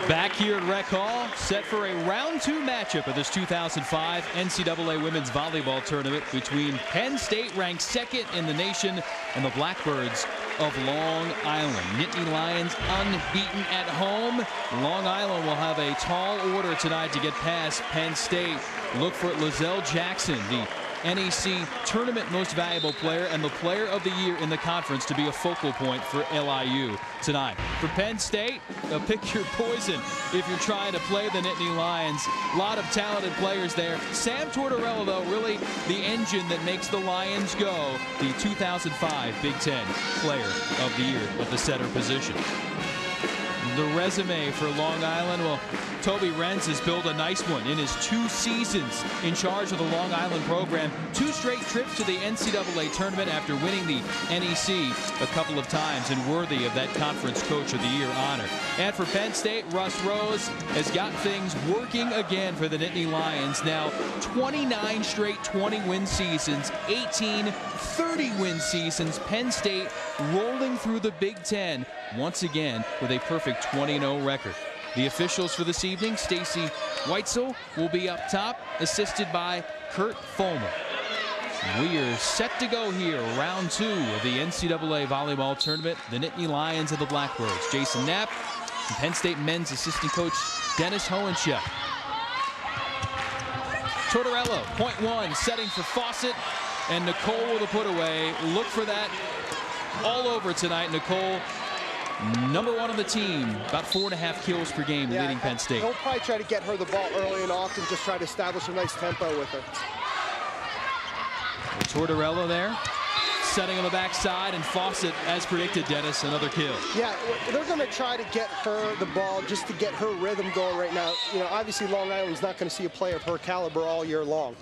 Back here at Rec Hall, set for a round 2 matchup of this 2005 NCAA Women's Volleyball Tournament between Penn State, ranked 2nd in the nation, and the Blackbirds of Long Island. Nittany Lions unbeaten at home. Long Island will have a tall order tonight to get past Penn State. Look for Lizelle Jackson, the NEC Tournament Most Valuable Player and the Player of the Year in the conference, to be a focal point for LIU tonight. For Penn State, pick your poison if you're trying to play the Nittany Lions. A lot of talented players there. Sam Tortorella, though, really the engine that makes the Lions go. The 2005 Big Ten Player of the Year at the center position. The resume for Long Island, well, Toby Renz has built a nice one in his 2 seasons in charge of the Long Island program. 2 straight trips to the NCAA tournament after winning the NEC a couple of times, and worthy of that Conference Coach of the Year honor. And for Penn State, Russ Rose has got things working again for the Nittany Lions. Now 29 straight 20-win seasons, 18 30-win seasons. Penn State rolling through the Big Ten once again with a perfect 20-0 record. The officials for this evening: Stacy Weitzel will be up top, assisted by Kurt Fulmer. We are set to go here, round 2 of the NCAA Volleyball Tournament. The Nittany Lions and the Blackbirds. Jason Knapp and Penn State men's assistant coach Dennis Hohenschel. Tortorella, point 1, setting for Fawcett, and Nicole with a put away. Look for that all over tonight. Nicole, number 1 on the team, about 4.5 kills per game, leading Penn State. He'll probably try to get her the ball early and often, just try to establish a nice tempo with her. Tortorella there, setting on the backside, and Fawcett, as predicted, Dennis, another kill. Yeah, they're going to try to get her the ball just to get her rhythm going right now. You know, obviously Long Island's not going to see a player of her caliber all year long.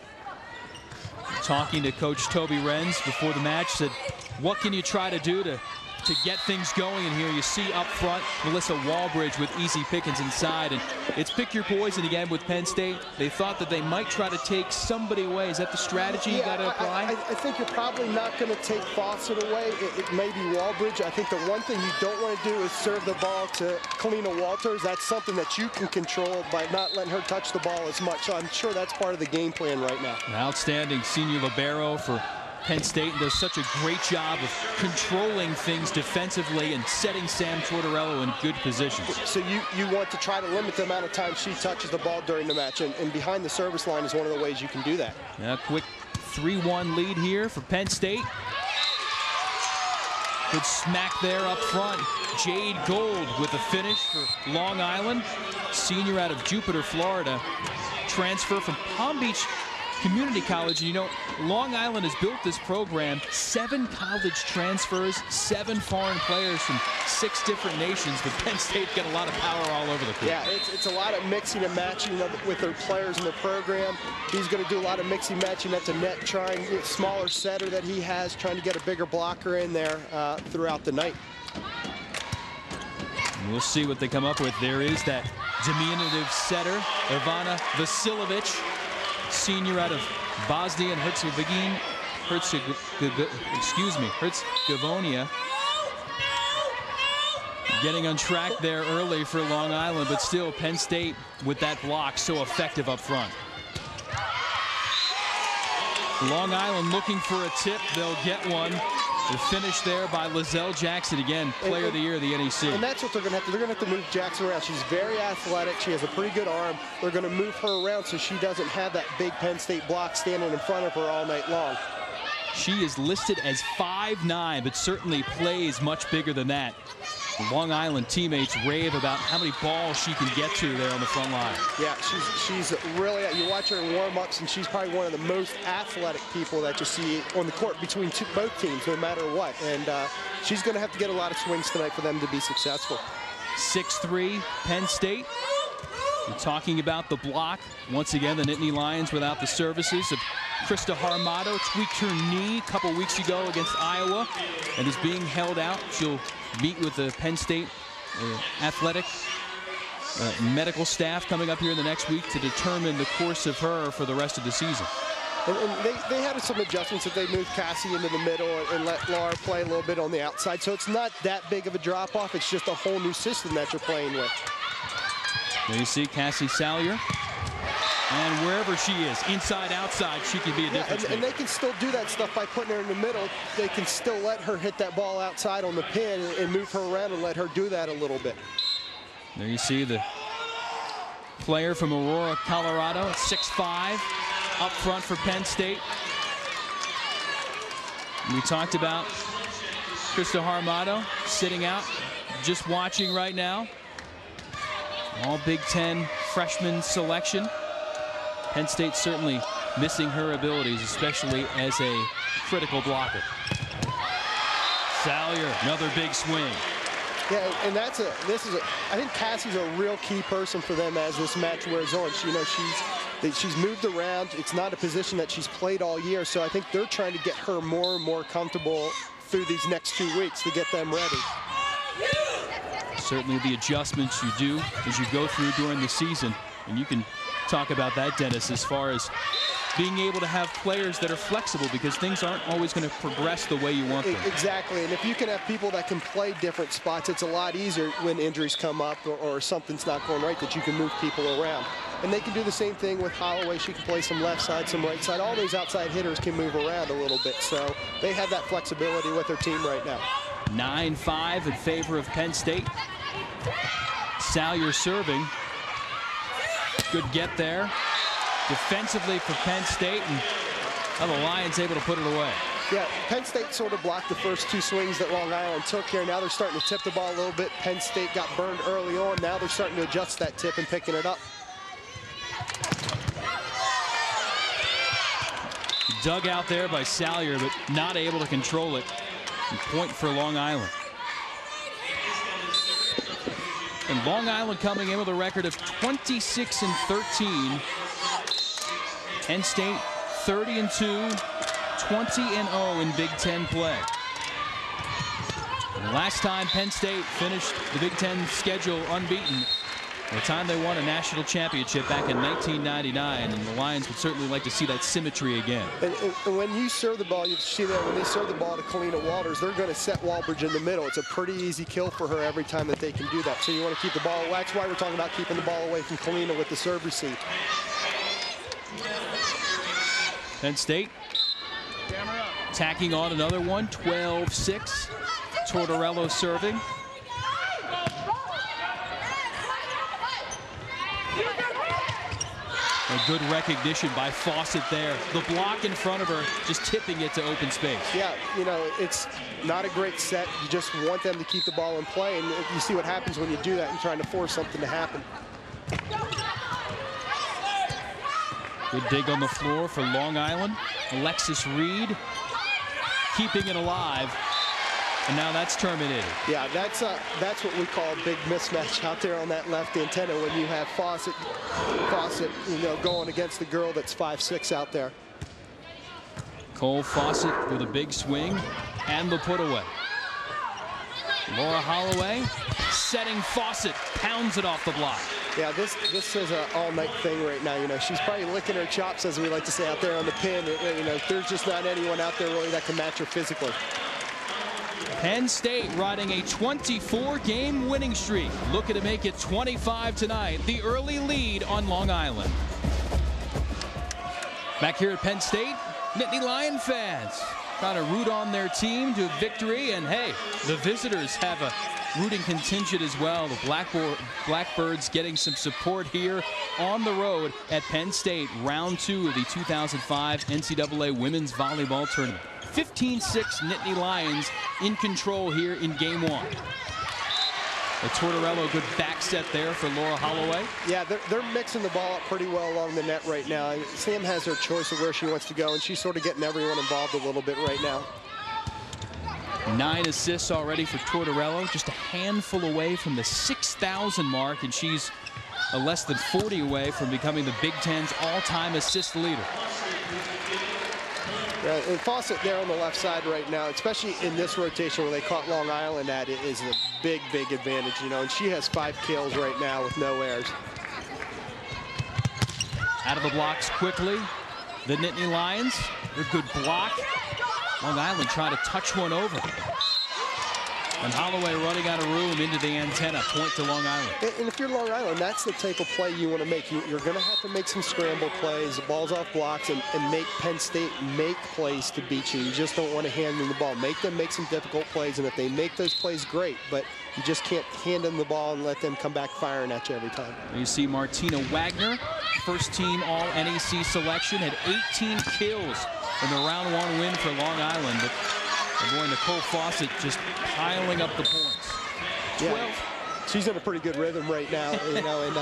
Talking to Coach Toby Renz before the match, said, what can you try to do to get things going in here? You see up front Melissa Walbridge with easy pickings inside, and it's pick your poison again with Penn State. They thought that they might try to take somebody away. Is that the strategy you got to apply? I think you're probably not going to take Fawcett away. It may be Walbridge. I think the one thing you don't want to do is serve the ball to Kalina Walters. That's something that you can control by not letting her touch the ball as much. So I'm sure that's part of the game plan right now. An outstanding senior libero for Penn State, does such a great job of controlling things defensively and setting Sam Tortorella in good positions. So you want to try to limit the amount of time she touches the ball during the match, and behind the service line is one of the ways you can do that. Yeah, quick 3-1 lead here for Penn State. Good smack there up front. Jade Gold with the finish for Long Island. Senior out of Jupiter, Florida. Transfer from Palm Beach Community College. You know, Long Island has built this program, 7 college transfers, 7 foreign players from 6 different nations, but Penn State got a lot of power all over the court. Yeah, it's a lot of mixing and matching with their players in the program. He's going to do a lot of mixing matching at the net, trying smaller setter that he has, trying to get a bigger blocker in there throughout the night. We'll see what they come up with. There is that diminutive setter, Ivana Vasilovic, senior out of Bosnia and Herzegovina, getting on track there early for Long Island, but still Penn State with that block so effective up front. Long Island looking for a tip. They'll get one. The finish there by Lizelle Jackson, again, Player of the Year of the NEC. And that's what they're going to have to. They're going to have to move Jackson around. She's very athletic. She has a pretty good arm. They're going to move her around so she doesn't have that big Penn State block standing in front of her all night long. She is listed as 5'9", but certainly plays much bigger than that. Long Island teammates rave about how many balls she can get to there on the front line. Yeah, she's really, you watch her in warm-ups, and she's probably one of the most athletic people that you see on the court between both teams, no matter what. And she's going to have to get a lot of swings tonight for them to be successful. 6'3", Penn State. We're talking about the block. Once again, the Nittany Lions without the services of Krista Harmato. Tweaked her knee a couple weeks ago against Iowa and is being held out. She'll meet with the Penn State athletic medical staff coming up here in the next week to determine the course of her for the rest of the season. And they had some adjustments that they moved Cassie into the middle and let Laura play a little bit on the outside. So it's not that big of a drop-off. It's just a whole new system that you're playing with. There you see Cassie Salyer. And wherever she is, inside, outside, she can be a difference maker. And they can still do that stuff by putting her in the middle. They can still let her hit that ball outside on the pin and move her around and let her do that a little bit. There you see the player from Aurora, Colorado, at 6'5", up front for Penn State. We talked about Krista Harmado sitting out, just watching right now. All Big Ten freshman selection. Penn State certainly missing her abilities, especially as a critical blocker. Salyer, another big swing. Yeah, and I think Cassie's a real key person for them as this match wears on. She's moved around. It's not a position that she's played all year, so I think they're trying to get her more and more comfortable through these next 2 weeks to get them ready. Certainly the adjustments you do as you go through during the season, and you can talk about that, Dennis, as far as being able to have players that are flexible, because things aren't always going to progress the way you want them. Exactly, and if you can have people that can play different spots, it's a lot easier when injuries come up or something's not going right, that you can move people around. And they can do the same thing with Holloway. She can play some left side, some right side. All those outside hitters can move around a little bit, so they have that flexibility with their team right now. 9-5 in favor of Penn State. Salyer serving. Good get there. Defensively for Penn State, and the Lions able to put it away. Yeah, Penn State sort of blocked the first 2 swings that Long Island took here. Now they're starting to tip the ball a little bit. Penn State got burned early on. Now they're starting to adjust that tip and picking it up. Dug out there by Salyer, but not able to control it. And point for Long Island. And Long Island coming in with a record of 26-13. Penn State 30-2, 20-0 in Big Ten play. And the last time Penn State finished the Big Ten schedule unbeaten, the time they won a national championship back in 1999, and the Lions would certainly like to see that symmetry again. And when you serve the ball, you see that when they serve the ball to Kalina Walters, they're going to set Walbridge in the middle. It's a pretty easy kill for her every time that they can do that. So you want to keep the ball. That's why we're talking about keeping the ball away from Kalina with the serve receive. Penn State tacking on another one, 12-6. Tortorello serving. A good recognition by Fawcett there. The block in front of her, just tipping it to open space. Yeah, you know, it's not a great set. You just want them to keep the ball in play, and you see what happens when you do that and trying to force something to happen. Good dig on the floor for Long Island. Alexis Reed keeping it alive. And now that's terminated. Yeah, that's what we call a big mismatch out there on that left antenna when you have Fawcett, you know, going against the girl that's 5'6" out there. Cole Fawcett with a big swing and the put away. Laura Holloway setting Fawcett, pounds it off the block. Yeah, this is an all-night thing right now. You know, she's probably licking her chops, as we like to say, out there on the pin. You know, there's just not anyone out there really that can match her physically. Penn State riding a 24-game winning streak, looking to make it 25 tonight. The early lead on Long Island. Back here at Penn State, Nittany Lion fans trying to root on their team to victory, and hey, the visitors have a rooting contingent as well. The Blackbirds getting some support here on the road at Penn State, round 2 of the 2005 NCAA Women's Volleyball Tournament. 15-6 Nittany Lions in control here in game 1. A Tortorello good back set there for Laura Holloway. Yeah, they're mixing the ball up pretty well along the net right now. Sam has her choice of where she wants to go, and she's sort of getting everyone involved a little bit right now. 9 assists already for Tortorello, just a handful away from the 6,000 mark, and she's a less than 40 away from becoming the Big Ten's all-time assist leader. Yeah, and Fawcett there on the left side right now, especially in this rotation where they caught Long Island at it, is a big, big advantage, you know, and she has 5 kills right now with no errors. Out of the blocks quickly, the Nittany Lions, a good block. Long Island trying to touch one over. And Holloway running out of room into the antenna. Point to Long Island. And if you're Long Island, that's the type of play you want to make. You're going to have to make some scramble plays, balls off blocks, and make Penn State make plays to beat you. You just don't want to hand them the ball. Make them make some difficult plays, and if they make those plays, great. But you just can't hand them the ball and let them come back firing at you every time. You see Martina Wagner, first team All-NEC selection, had 18 kills in the round 1 win for Long Island. But boy, Nicole Fawcett just piling up the points. 12. Yeah, she's in a pretty good rhythm right now, you know, and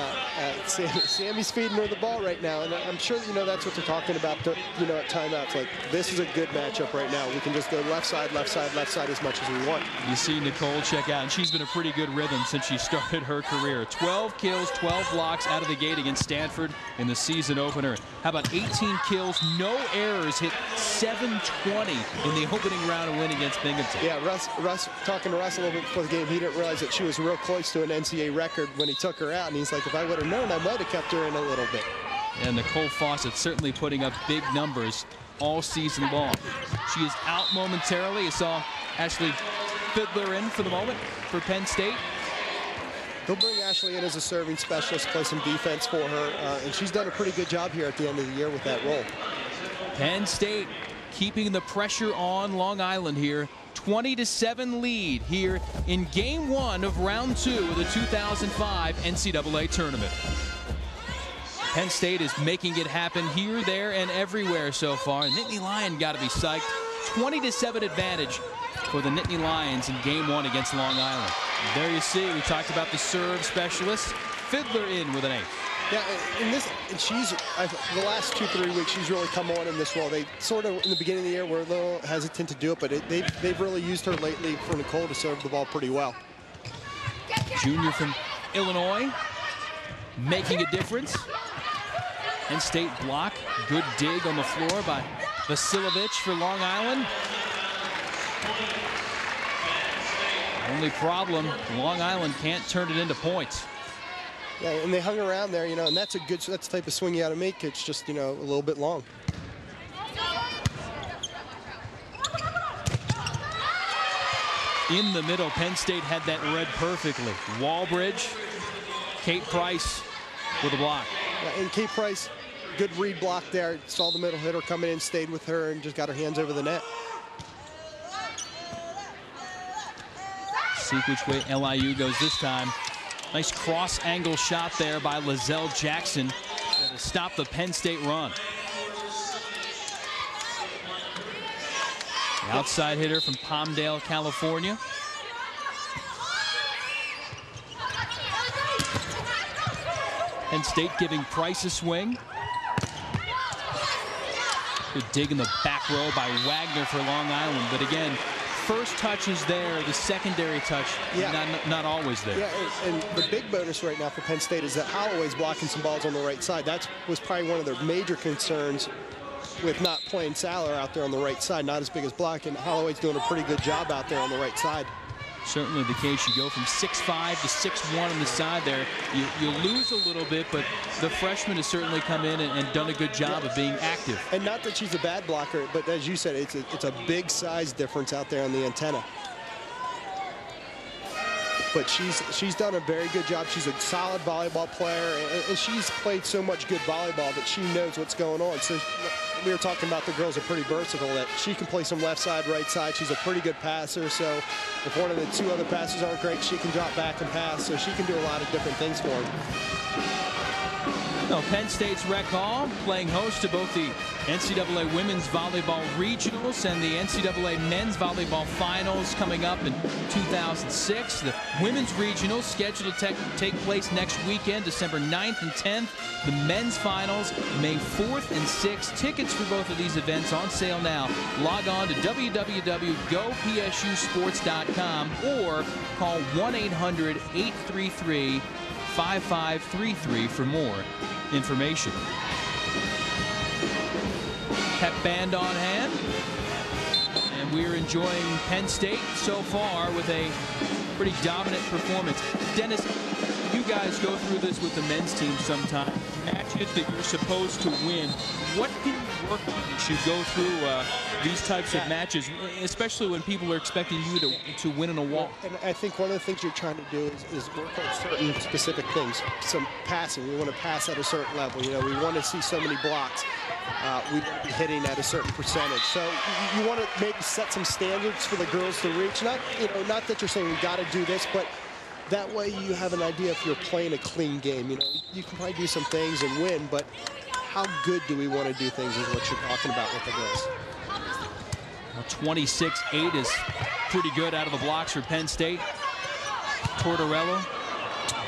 Sammy's feeding her the ball right now, and I'm sure you know that's what they're talking about, you know, at timeouts. Like, this is a good matchup right now. We can just go left side as much as we want. You see Nicole check out, and she's been a pretty good rhythm since she started her career. 12 kills, 12 blocks out of the gate against Stanford in the season opener. How about 18 kills, no errors, hit 720 in the opening round win against Binghamton. Yeah, Russ, talking to Russ a little bit before the game, he didn't realize that she was real close to an NCAA record when he took her out, and he's like, if I would have known, I might have kept her in a little bit. And Nicole Fawcett certainly putting up big numbers all season long. She is out momentarily. You saw Ashley Fiddler in for the moment for Penn State. They'll bring Ashley in as a serving specialist, play some defense for her, and she's done a pretty good job here at the end of the year with that role. Penn State keeping the pressure on Long Island here. 20-7 lead here in game 1 of round 2 of the 2005 NCAA tournament. Penn State is making it happen here, there, and everywhere so far. Nittany Lion got to be psyched. 20-7 advantage for the Nittany Lions in game 1 against Long Island. And there you see, we talked about the serve specialist. Fiddler in with an ace. Yeah, and she's the last 2-3 weeks she's really come on in this role. They sort of in the beginning of the year were a little hesitant to do it, but they've really used her lately for Nicole to serve the ball pretty well. Junior from Illinois, making a difference. Penn State block, good dig on the floor by Vasilovich for Long Island. Only problem, Long Island can't turn it into points. Yeah, and they hung around there, you know, and that's the type of swing you got to make. It's just, you know, a little bit long. In the middle, Penn State had that read perfectly. Walbridge, Kate Price with a block. Yeah, and Kate Price, good read block there. Saw the middle hitter coming in, stayed with her, and just got her hands over the net. See which way LIU goes this time. Nice cross angle shot there by Lizelle Jackson to stop the Penn State run. The outside hitter from Palmdale, California. Penn State giving Price a swing. Good dig in the back row by Wagner for Long Island, but again, first touch is there, the secondary touch, yeah, not always there. Yeah, and the big bonus right now for Penn State is that Holloway's blocking some balls on the right side. That was probably one of their major concerns with not playing Saller out there on the right side, not as big as blocking. Holloway's doing a pretty good job out there on the right side. Certainly the case. You go from 6'5" to 6'1" on the side there. You lose a little bit, but the freshman has certainly come in and done a good job of being active. And not that she's a bad blocker, but as you said, it's a big size difference out there on the antenna. But she's done a very good job. She's a solid volleyball player, and she's played so much good volleyball that she knows what's going on. So we were talking about the girls are pretty versatile, that she can play some left side, right side. She's a pretty good passer, so if one of the two other passers aren't great, she can drop back and pass, so she can do a lot of different things for them. Well, Penn State's Rec Hall playing host to both the NCAA Women's Volleyball Regionals and the NCAA Men's Volleyball Finals coming up in 2006. The Women's Regionals scheduled to take place next weekend, December 9th and 10th. The Men's Finals, May 4th and 6th. Tickets for both of these events on sale now. Log on to www.gopsusports.com or call 1-800-833-5533 for more information. Pep band on hand, and we're enjoying Penn State so far with a pretty dominant performance. Dennis, you guys go through this with the men's team sometimes. Matches that you're supposed to win. What can you work on as you go through these types of matches, especially when people are expecting you to win in a wall? And I think one of the things you're trying to do is work on certain specific things. Some passing. We want to pass at a certain level. You know, we want to see so many blocks. We want to be hitting at a certain percentage. So you want to maybe set some standards for the girls to reach. Not that you're saying we got to do this, but that way you have an idea if you're playing a clean game. You know, you can probably do some things and win, but how good do we want to do things is what you're talking about with the girls. Well, 26-8 is pretty good out of the blocks for Penn State. Tortorella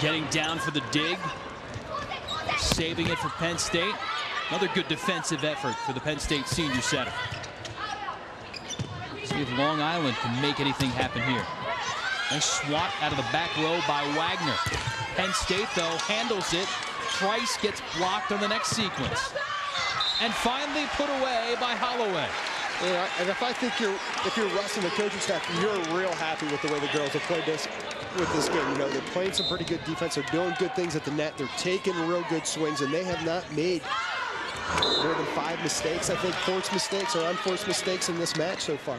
getting down for the dig, saving it for Penn State. Another good defensive effort for the Penn State senior setter. See if Long Island can make anything happen here. Nice swat out of the back row by Wagner. Penn State, though, handles it. Price gets blocked on the next sequence. And finally put away by Holloway. Yeah, and if you're Russ and the coaching staff, you're real happy with the way the girls have played with this game. You know, they're playing some pretty good defense. They're doing good things at the net. They're taking real good swings, and they have not made more than 5 mistakes, I think, forced mistakes or unforced mistakes in this match so far.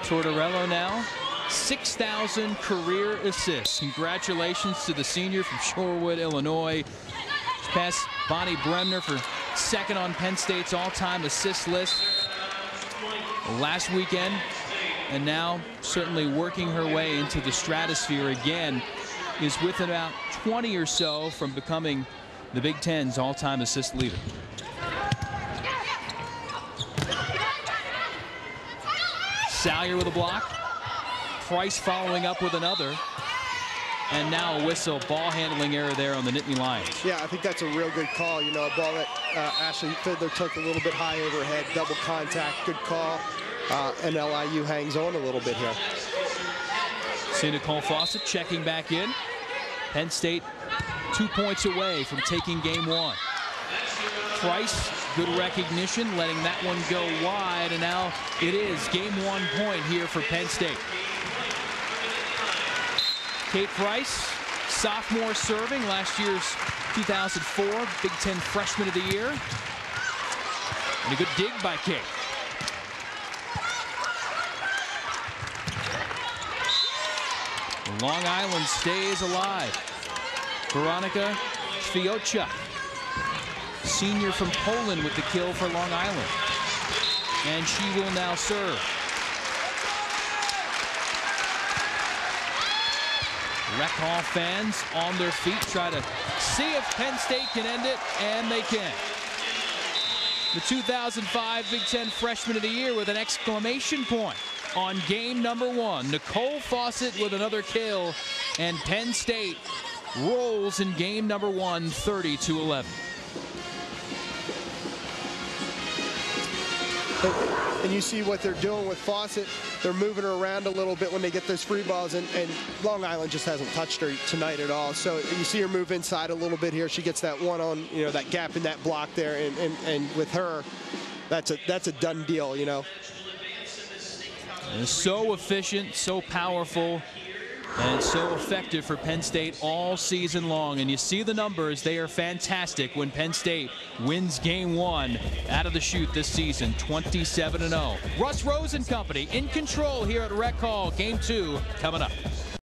Tortorella now, 6,000 career assists. Congratulations to the senior from Shorewood, Illinois. Just past Bonnie Bremner for second on Penn State's all-time assist list last weekend, and now certainly working her way into the stratosphere again. Is with about 20 or so from becoming the Big Ten's all-time assist leader. Salyer with a block. Price following up with another. And now a whistle, ball handling error there on the Nittany Lions. Yeah, I think that's a real good call. You know, a ball that Ashley Fiddler took a little bit high overhead, double contact, good call. And LIU hangs on a little bit here. See Nicole Fawcett checking back in. Penn State 2 points away from taking game 1. Price, good recognition, letting that one go wide, and now it is game 1 point here for Penn State. Kate Price, sophomore serving, last year's 2004 Big Ten Freshman of the Year. And a good dig by Kate. Long Island stays alive. Veronica Fiocza, senior from Poland, with the kill for Long Island. And she will now serve. Rec Hall fans on their feet, try to see if Penn State can end it, and they can. The 2005 Big Ten Freshman of the Year with an exclamation point on game number 1. Nicole Fawcett with another kill, and Penn State rolls in game number 1, 30-11. And you see what they're doing with Fawcett. They're moving her around a little bit when they get those free balls, and Long Island just hasn't touched her tonight at all. So you see her move inside a little bit here. She gets that one on, you know, that gap in that block there, and with her, that's a done deal, you know. And so efficient, so powerful, and so effective for Penn State all season long. And you see the numbers, they are fantastic when Penn State wins game 1 out of the chute this season, 27-0. Russ Rose and company in control here at Rec Hall. Game 2 coming up.